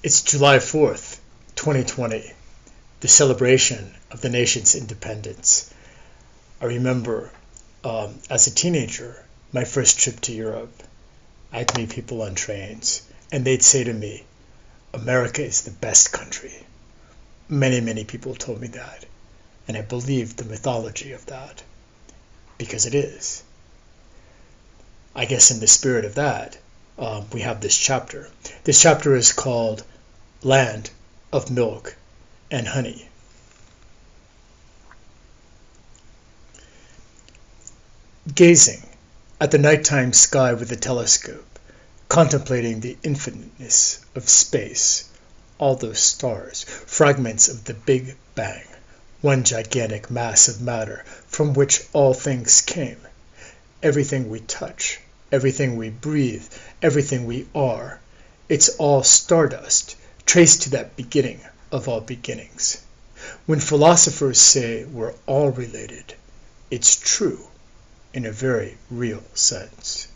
It's July 4th, 2020, the celebration of the nation's independence. I remember as a teenager, my first trip to Europe. I'd meet people on trains, and they'd say to me, America is the best country. Many people told me that, and I believed the mythology of that, because it is. I guess in the spirit of that, we have this chapter. This chapter is called Land of Milk and Honey. Gazing at the nighttime sky with a telescope, contemplating the infiniteness of space, all those stars, fragments of the Big Bang, one gigantic mass of matter from which all things came. Everything we touch, everything we breathe, everything we are, it's all stardust, traced to that beginning of all beginnings. When philosophers say we're all related, it's true in a very real sense.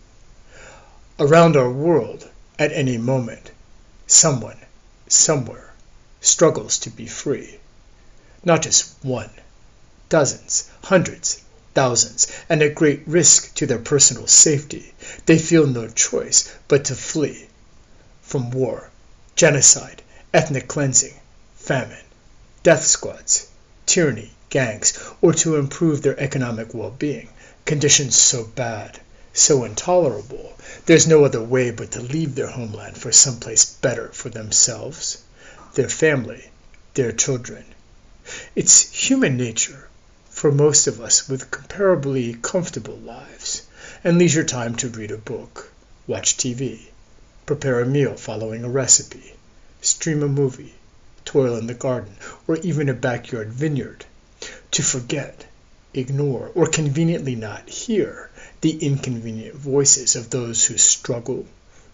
Around our world, at any moment, someone, somewhere, struggles to be free. Not just one, dozens, hundreds, thousands, and at great risk to their personal safety. They feel no choice but to flee from war, genocide, ethnic cleansing, famine, death squads, tyranny, gangs, or to improve their economic well-being. Conditions so bad, so intolerable, there's no other way but to leave their homeland for someplace better for themselves, their family, their children. It's human nature for most of us with comparably comfortable lives and leisure time to read a book, watch TV, prepare a meal following a recipe, stream a movie, toil in the garden, or even a backyard vineyard, to forget, ignore, or conveniently not hear the inconvenient voices of those who struggle,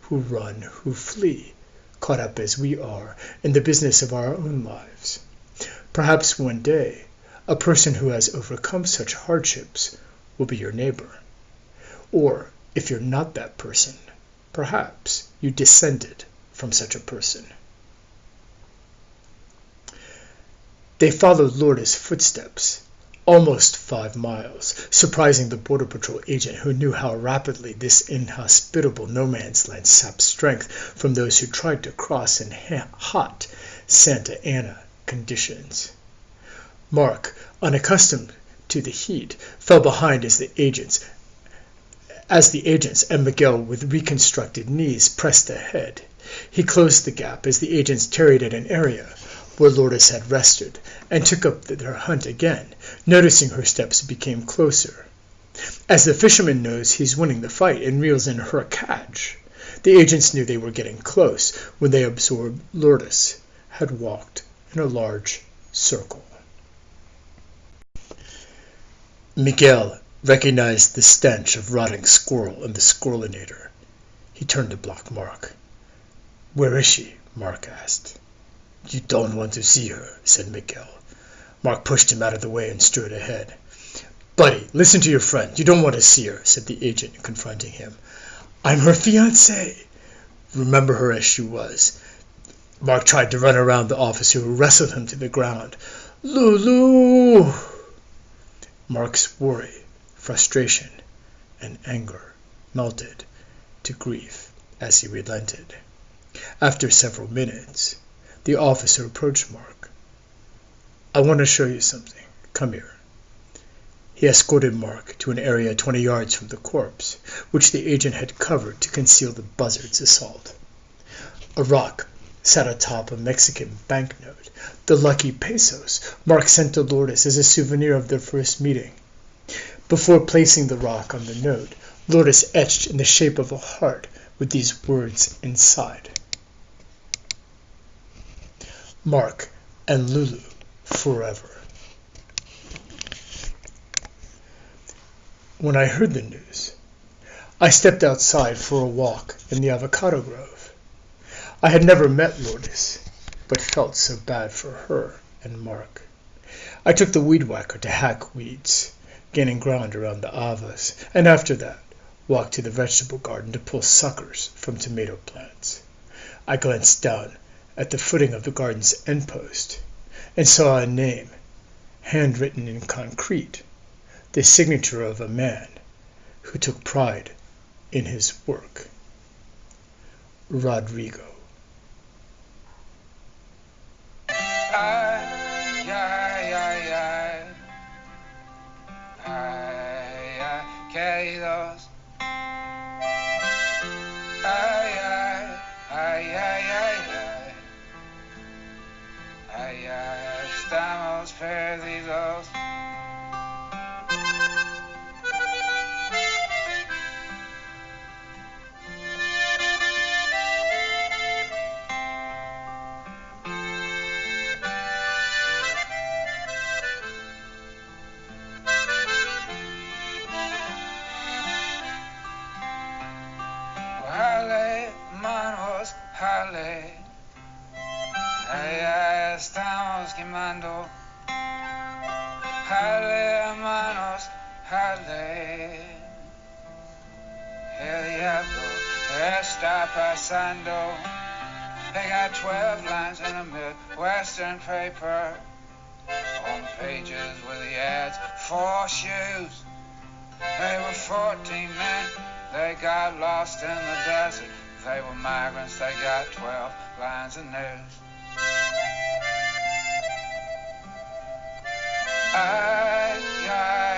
who run, who flee, caught up as we are in the business of our own lives. Perhaps one day, a person who has overcome such hardships will be your neighbor. Or, if you're not that person, perhaps you descended from such a person. They followed Lourdes' footsteps, almost 5 miles, surprising the Border Patrol agent who knew how rapidly this inhospitable no-man's land sapped strength from those who tried to cross in hot Santa Ana conditions. Mark, unaccustomed to the heat, fell behind as the agents and Miguel, with reconstructed knees, pressed ahead. He closed the gap as the agents tarried at an area where Lourdes had rested, and took up their hunt again, noticing her steps became closer. As the fisherman knows he's winning the fight and reels in her catch, the agents knew they were getting close when they observed Lourdes had walked in a large circle. Miguel recognized the stench of rotting squirrel in the squirrelinator. He turned to block Mark. "Where is she?" Mark asked. "You don't want to see her," said Miguel. Mark pushed him out of the way and strode ahead. "Buddy, listen to your friend. You don't want to see her," said the agent, confronting him. "I'm her fiancée. Remember her as she was." Mark tried to run around the officer who wrestled him to the ground. "Lulu!" Mark's worry, frustration, and anger melted to grief as he relented. After several minutes, the officer approached Mark. "I want to show you something. Come here." He escorted Mark to an area 20 yards from the corpse, which the agent had covered to conceal the buzzard's assault. A rock sat atop a Mexican banknote, the lucky pesos Mark sent to Lourdes as a souvenir of their first meeting. Before placing the rock on the note, Lourdes etched in the shape of a heart with these words inside: "Mark and Lulu forever." When I heard the news, I stepped outside for a walk in the avocado grove. I had never met Lourdes, but felt so bad for her and Mark. I took the weed whacker to hack weeds, gaining ground around the avas, and after that walked to the vegetable garden to pull suckers from tomato plants. I glanced down at the footing of the garden's end post and saw a name, handwritten in concrete, the signature of a man who took pride in his work. Rodrigo. Queridos, ay, ay, ay, ay, ay, ay, ay, ay, estamos perdidos. Jale, manos, jale, allá estamos quemando. Jale, manos, jale, el diablo está pasando. They got 12 lines in a Midwestern paper, on pages with the ads for shoes. They were 14 men, they got lost in the desert. They were migrants, they got 12 lines of news. Ay, ay,